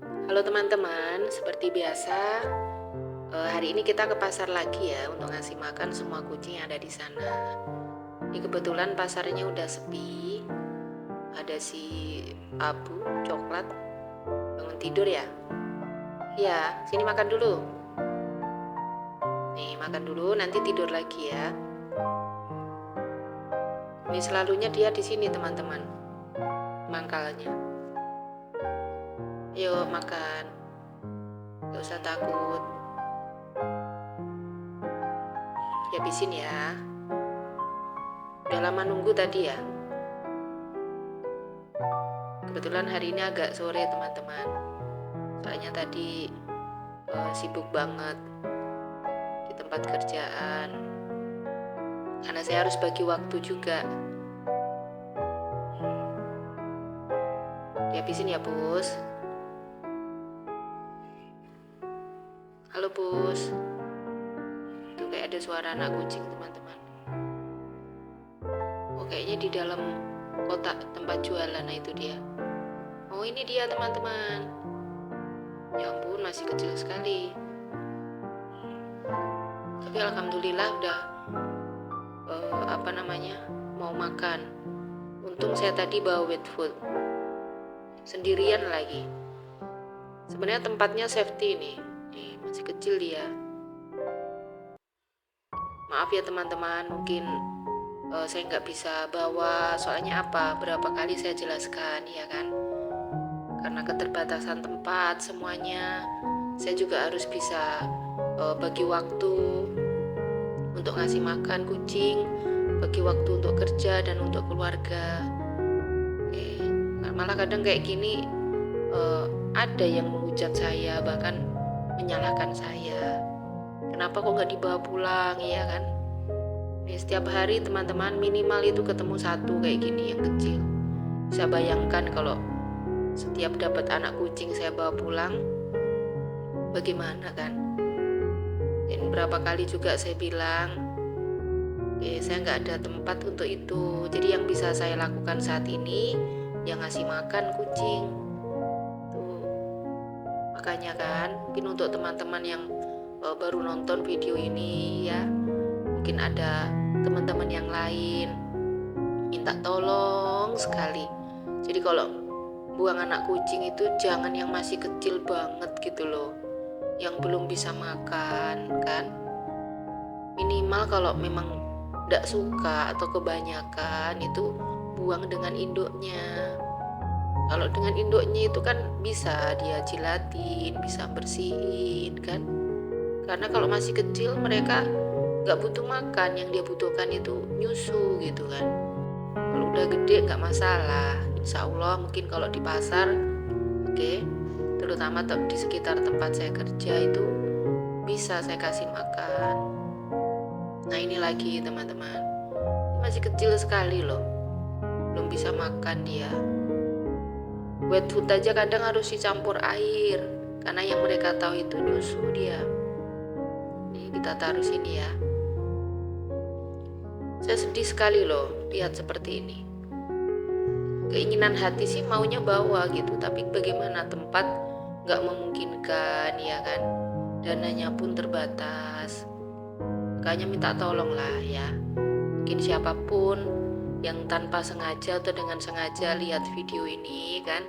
Halo teman-teman, seperti biasa, hari ini kita ke pasar lagi ya untuk ngasih makan semua kucing yang ada di sana. Ini kebetulan pasarnya udah sepi, ada si Abu, coklat, bangun tidur ya? Iya, sini makan dulu. Nih, makan dulu, nanti tidur lagi ya. Ini selalunya dia di sini teman-teman, mangkalnya. Yuk makan, gak usah takut. Habisin ya. Udah lama nunggu tadi ya. Kebetulan hari ini agak sore teman-teman. Soalnya tadi sibuk banget di tempat kerjaan. Karena saya harus bagi waktu juga. Dihabisin ya, Bos. Halo, Bos. Itu kayak ada suara anak kucing, teman-teman. Oh, kayaknya di dalam kotak tempat jualan. Nah, itu dia. Oh, ini dia, teman-teman. Ya ampun, masih kecil sekali. Tapi alhamdulillah udah mau makan. Untung saya tadi bawa wet food. Sendirian lagi. Sebenarnya tempatnya safety nih. Masih kecil dia. Maaf ya teman-teman, mungkin saya nggak bisa bawa. Soalnya apa? Berapa kali saya jelaskan, ya kan? Karena keterbatasan tempat semuanya. Saya juga harus bisa bagi waktu untuk ngasih makan kucing, bagi waktu untuk kerja dan untuk keluarga. Malah kadang kayak gini ada yang menghujat saya, bahkan menyalahkan saya. Kenapa kok nggak dibawa pulang, ya kan? Setiap hari teman-teman minimal itu ketemu satu kayak gini yang kecil. Bisa bayangkan kalau setiap dapat anak kucing saya bawa pulang, bagaimana kan? Dan berapa kali juga saya bilang, saya nggak ada tempat untuk itu. Jadi yang bisa saya lakukan saat ini, yang ngasih makan kucing. Tuh, makanya kan, mungkin untuk teman-teman yang baru nonton video ini ya, mungkin ada teman-teman yang lain minta tolong sekali. Jadi kalau buang anak kucing itu jangan yang masih kecil banget gitu loh, yang belum bisa makan kan. Minimal kalau memang tidak suka atau kebanyakan itu buang dengan induknya. Kalau dengan induknya itu kan bisa dia jilatin, bisa bersihin kan. Karena kalau masih kecil mereka gak butuh makan, yang dia butuhkan itu nyusu gitu kan. Kalau udah gede gak masalah, insya Allah mungkin kalau di pasar oke, terutama di sekitar tempat saya kerja itu bisa saya kasih makan. Nah ini lagi teman-teman, masih kecil sekali loh, belum bisa makan dia. Wet food aja kadang harus dicampur air, karena yang mereka tahu itu nyusu dia. Nih kita taruh sini ya. Saya sedih sekali loh lihat seperti ini. Keinginan hati sih maunya bawa gitu, tapi bagaimana, tempat gak memungkinkan ya kan. Dananya pun terbatas. Makanya minta tolong lah ya. Mungkin siapapun yang tanpa sengaja atau dengan sengaja lihat video ini kan,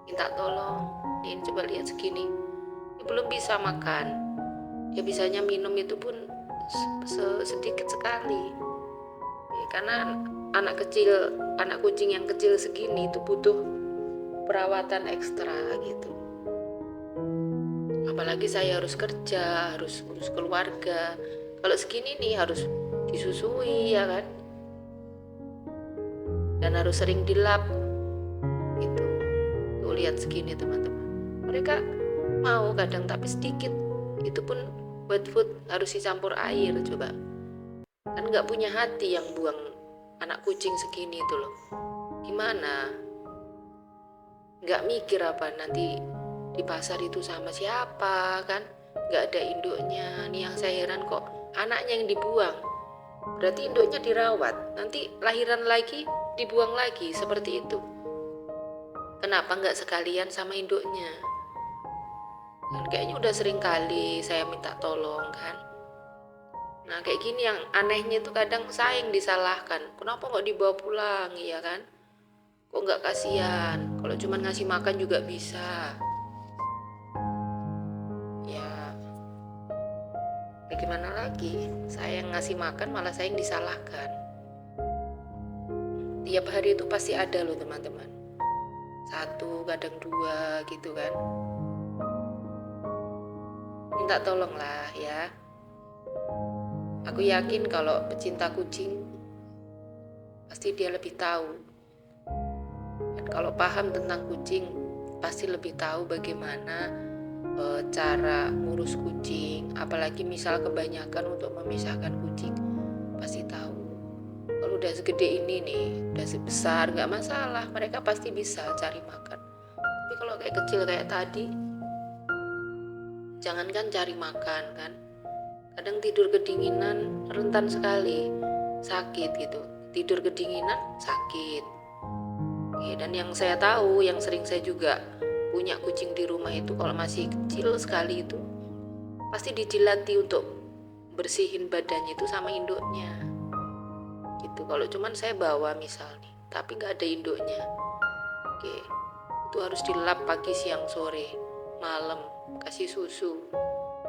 minta tolong. Ini coba lihat segini, dia belum bisa makan. Dia bisanya minum itu pun sedikit sekali. Karena anak kucing yang kecil segini itu butuh perawatan ekstra gitu. Apalagi saya harus kerja, harus urus keluarga. Kalau segini nih harus disusui ya kan, dan harus sering dilap gitu. Tuh lihat segini teman-teman, mereka mau kadang tapi sedikit. Itu pun wet food harus dicampur air. Coba kan nggak punya hati yang buang anak kucing segini itu loh. Gimana? Nggak mikir apa nanti di pasar itu sama siapa kan? Nggak ada induknya. Nih yang saya heran, kok anaknya yang dibuang. Berarti induknya dirawat, nanti lahiran lagi dibuang lagi seperti itu. Kenapa nggak sekalian sama induknya? Dan kayaknya udah sering kali saya minta tolong kan. Nah kayak gini yang anehnya itu kadang saya yang disalahkan. Kenapa nggak dibawa pulang ya kan? Kok nggak kasihan? Kalau cuma ngasih makan juga bisa. Ya bagaimana lagi? Saya yang ngasih makan malah saya yang disalahkan. Tiap hari itu pasti ada loh teman-teman. 1, kadang 2 gitu kan. Minta tolong lah ya. Aku yakin kalau pecinta kucing pasti dia lebih tahu. Dan kalau paham tentang kucing pasti lebih tahu bagaimana cara ngurus kucing. Apalagi misal kebanyakan untuk memisahkan kucing, pasti tahu. Kalau udah segede ini nih, udah sebesar, nggak masalah, mereka pasti bisa cari makan. Tapi kalau kayak kecil kayak tadi, jangankan cari makan kan, kadang tidur kedinginan rentan sekali, sakit gitu. Tidur kedinginan sakit. Oke, dan yang saya tahu, yang sering saya juga punya kucing di rumah itu, kalau masih kecil sekali itu pasti dijilati untuk bersihin badannya itu sama induknya gitu. Kalau cuman saya bawa misal nih, tapi nggak ada induknya, oke, itu harus dilap pagi, siang, sore, malam, kasih susu.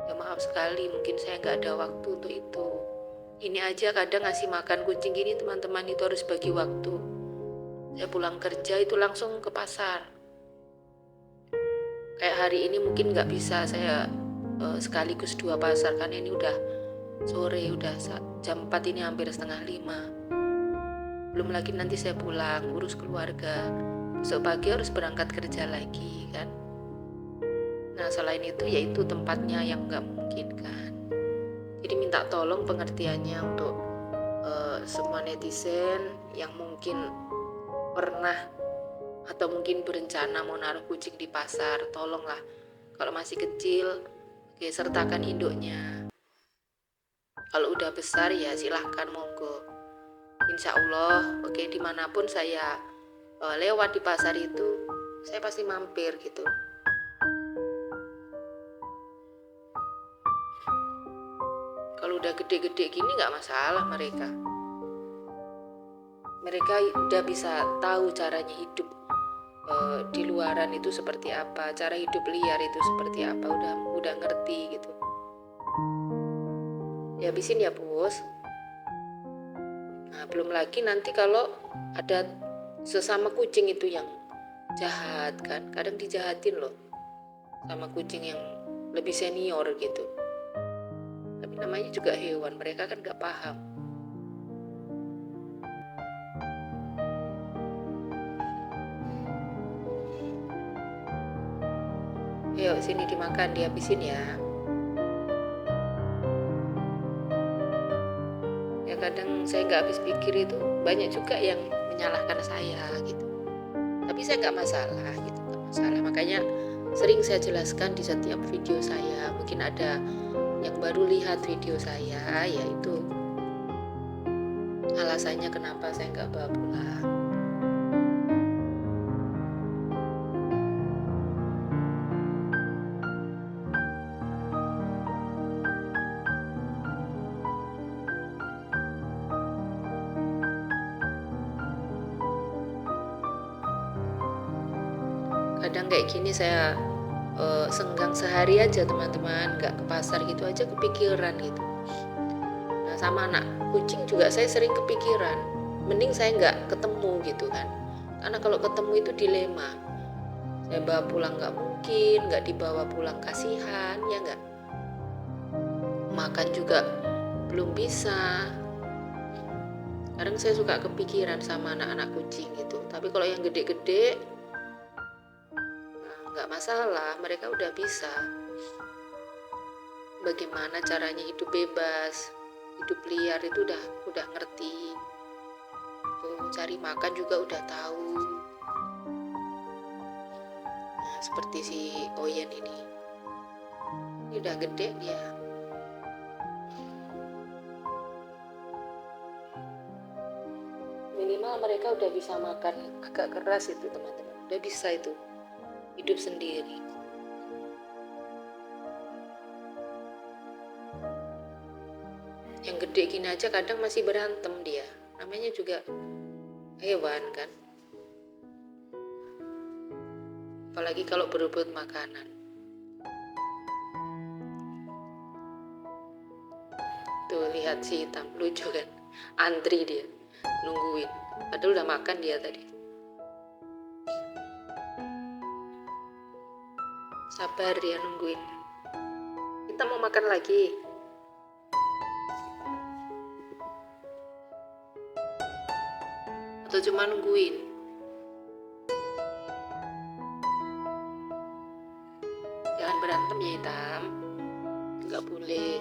Ya maaf sekali, mungkin saya nggak ada waktu untuk itu. Ini aja kadang ngasih makan kucing gini teman-teman itu harus bagi waktu. Saya pulang kerja itu langsung ke pasar. Kayak hari ini mungkin nggak bisa saya sekaligus 2 pasar kan ini udah sore, udah jam 4 ini hampir setengah 5. Belum lagi nanti saya pulang urus keluarga, besok pagi harus berangkat kerja lagi kan. Nah selain itu yaitu tempatnya yang nggak memungkinkan. Jadi minta tolong pengertiannya untuk semua netizen yang mungkin pernah atau mungkin berencana mau naruh kucing di pasar, tolonglah kalau masih kecil, oke, sertakan induknya. Kalau udah besar ya silahkan monggo. Insya Allah, oke, dimanapun saya lewat di pasar itu, saya pasti mampir gitu. Kalau udah gede-gede gini nggak masalah mereka. Mereka udah bisa tahu caranya hidup di luaran itu seperti apa, cara hidup liar itu seperti apa, udah ngerti gitu. Ya habisin ya bos. Nah belum lagi nanti kalau ada sesama kucing itu yang jahat kan, kadang dijahatin loh sama kucing yang lebih senior gitu. Tapi namanya juga hewan, mereka kan gak paham. Yuk sini dimakan, dihabisin ya. Ya kadang saya gak habis pikir itu banyak juga yang menyalahkan saya gitu. Tapi saya gak masalah gitu, gak masalah. Makanya sering saya jelaskan di setiap video saya. Mungkin ada yang baru lihat video saya, yaitu alasannya kenapa saya gak bawa pulang. Kadang kayak gini saya senggang sehari aja teman-teman, gak ke pasar gitu aja kepikiran gitu. Nah sama anak kucing juga saya sering kepikiran, mending saya gak ketemu gitu kan. Karena kalau ketemu itu dilema, saya bawa pulang gak mungkin, gak dibawa pulang kasihan, ya gak. Makan juga belum bisa. Kadang saya suka kepikiran sama anak-anak kucing gitu. Tapi kalau yang gede-gede nggak masalah, mereka udah bisa bagaimana caranya hidup bebas, hidup liar itu udah ngerti. Tuh, cari makan juga udah tahu. Nah, seperti si Oyen ini udah gede dia. Minimal mereka udah bisa makan agak keras itu teman-teman, udah bisa itu hidup sendiri. Yang gede gini aja kadang masih berantem dia. Namanya juga hewan kan. Apalagi kalau berebut makanan. Tuh lihat si hitam, lucu kan. Antri dia, nungguin. Padahal udah makan dia tadi. Sabar dia nungguin. Kita mau makan lagi. Atau cuma nungguin. Jangan berantem ya hitam. Nggak boleh.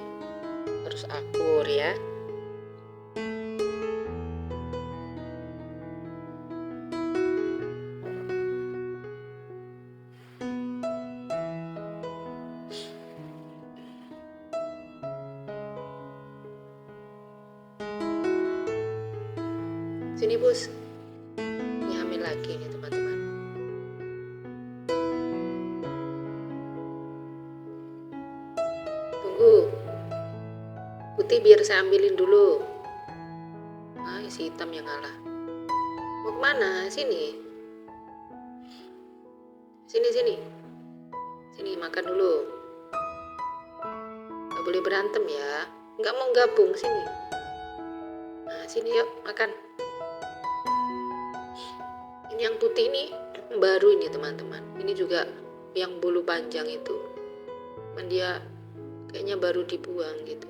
Terus akur ya. Sini bos. Ini hamil lagi nih teman-teman. Tunggu. Putih biar saya ambilin dulu. Ah, si hitam yang ngalah. Mau kemana? Sini. Sini. Sini makan dulu. Gak boleh berantem ya. Gak mau gabung sini. Nah sini yuk makan. Ini yang putih ini baru ini teman-teman. Ini juga yang bulu panjang itu. Man dia kayaknya baru dibuang gitu.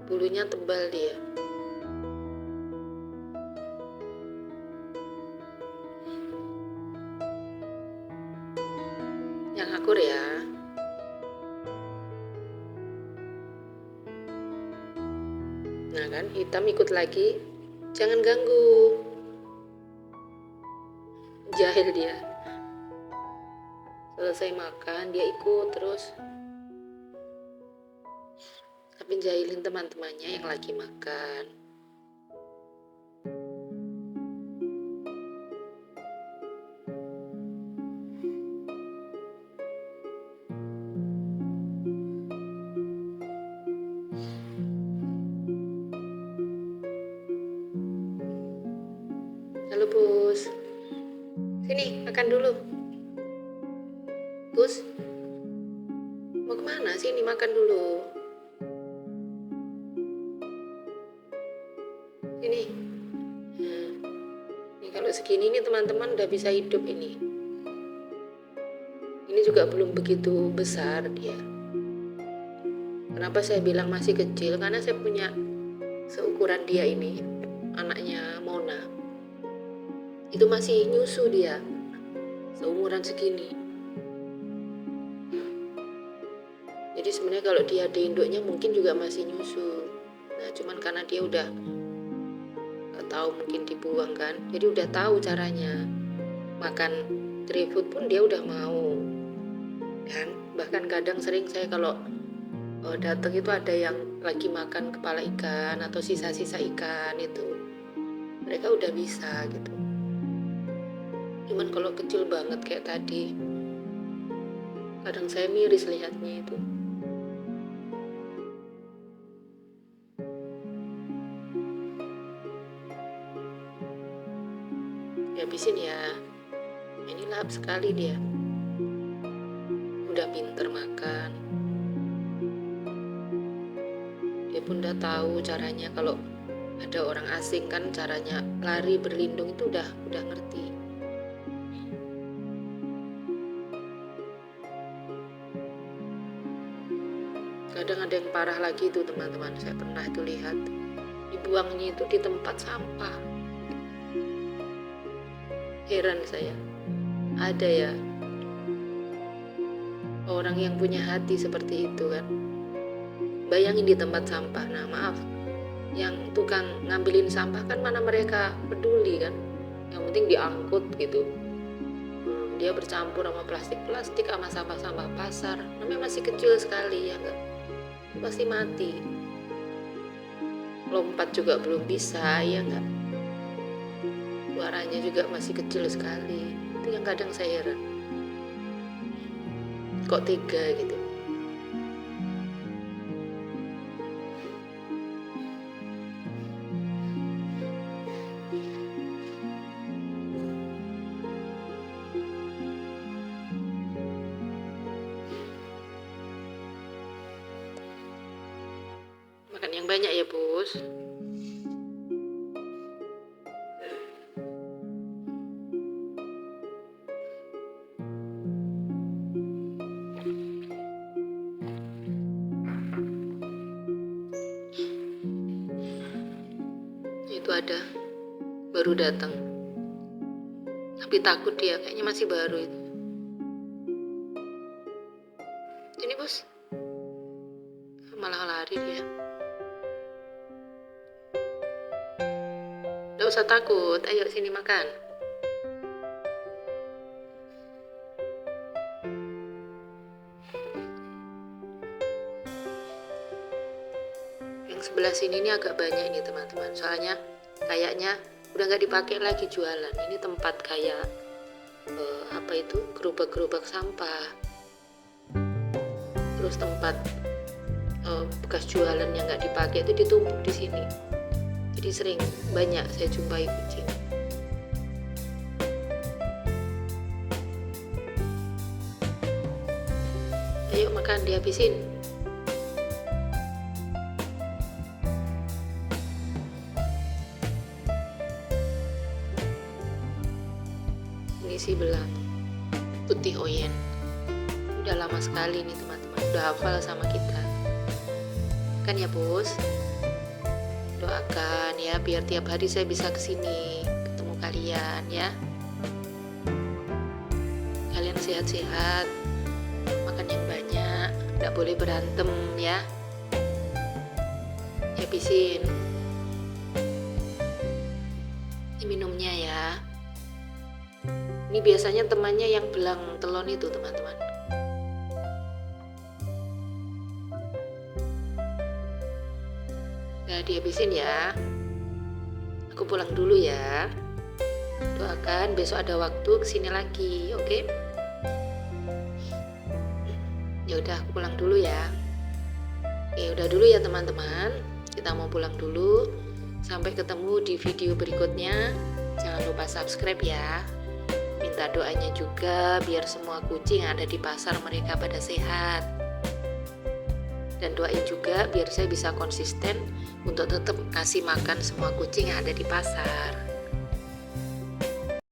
Bulunya tebal dia. Yang akur ya. Nah kan hitam ikut lagi. Jangan ganggu. Jahil dia. Selesai makan dia ikut terus. Tapi jahilin teman-temannya yang lagi makan. Halo bos. Sini makan dulu. Bos. Mau kemana? Sini makan dulu. Ini. Ini kalau segini nih teman-teman udah bisa hidup ini. Ini juga belum begitu besar dia. Kenapa saya bilang masih kecil? Karena saya punya seukuran dia ini, anaknya Mona. Itu masih nyusu dia, seumuran segini. Jadi sebenarnya kalau dia di induknya mungkin juga masih nyusu. Nah cuman karena dia udah tahu mungkin dibuang kan, jadi udah tahu caranya makan dry food pun dia udah mau kan. Bahkan kadang sering saya kalau datang itu ada yang lagi makan kepala ikan atau sisa-sisa ikan itu mereka udah bisa gitu. Cuman kalau kecil banget kayak tadi kadang saya miris lihatnya itu. Habisin ya. Ini lahap sekali dia. Udah pinter makan. Dia pun udah tahu caranya kalau ada orang asing kan caranya lari berlindung itu udah ngerti. Kadang ada yang parah lagi tuh teman-teman, saya pernah tuh lihat dibuangnya itu di tempat sampah. Heran saya, ada ya orang yang punya hati seperti itu kan. Bayangin di tempat sampah. Nah maaf, yang tukang ngambilin sampah kan mana mereka peduli kan. Yang penting diangkut gitu. Dia bercampur sama plastik-plastik sama sampah-sampah pasar. Namanya masih kecil sekali ya enggak. Pasti mati. Lompat juga belum bisa ya enggak. Suaranya juga masih kecil sekali. Itu yang kadang saya heran. kok tega gitu. Makan yang banyak ya, Bos. Itu ada, baru datang. Tapi takut dia, kayaknya masih baru itu. Ini, Bos. Malah lari dia. Gak usah takut, ayo sini makan. Yang sebelah sini ini agak banyak nih teman-teman, soalnya kayaknya udah nggak dipakai lagi jualan. Ini tempat kayak apa itu, gerobak-gerobak sampah, terus tempat bekas jualan yang nggak dipakai itu ditumpuk di sini. Jadi sering banyak saya jumpai kucing. Ayo makan, dihabisin. Ini sih belang putih oyen. Udah lama sekali nih teman-teman, udah hafal sama kita. Kan ya, Bos? Doakan ya biar tiap hari saya bisa kesini ketemu kalian ya. Kalian sehat-sehat, makan yang banyak, gak boleh berantem ya. Habisin. Ini minumnya ya. Ini biasanya temannya yang belang telon itu teman-teman. Nah, dihabisin ya. Aku pulang dulu ya. Doakan besok ada waktu kesini lagi, oke? Ya udah, aku pulang dulu ya. Oke, udah dulu ya teman-teman. Kita mau pulang dulu. Sampai ketemu di video berikutnya. Jangan lupa subscribe ya. Minta doanya juga biar semua kucing yang ada di pasar mereka pada sehat. Dan doain juga biar saya bisa konsisten untuk tetap kasih makan semua kucing yang ada di pasar.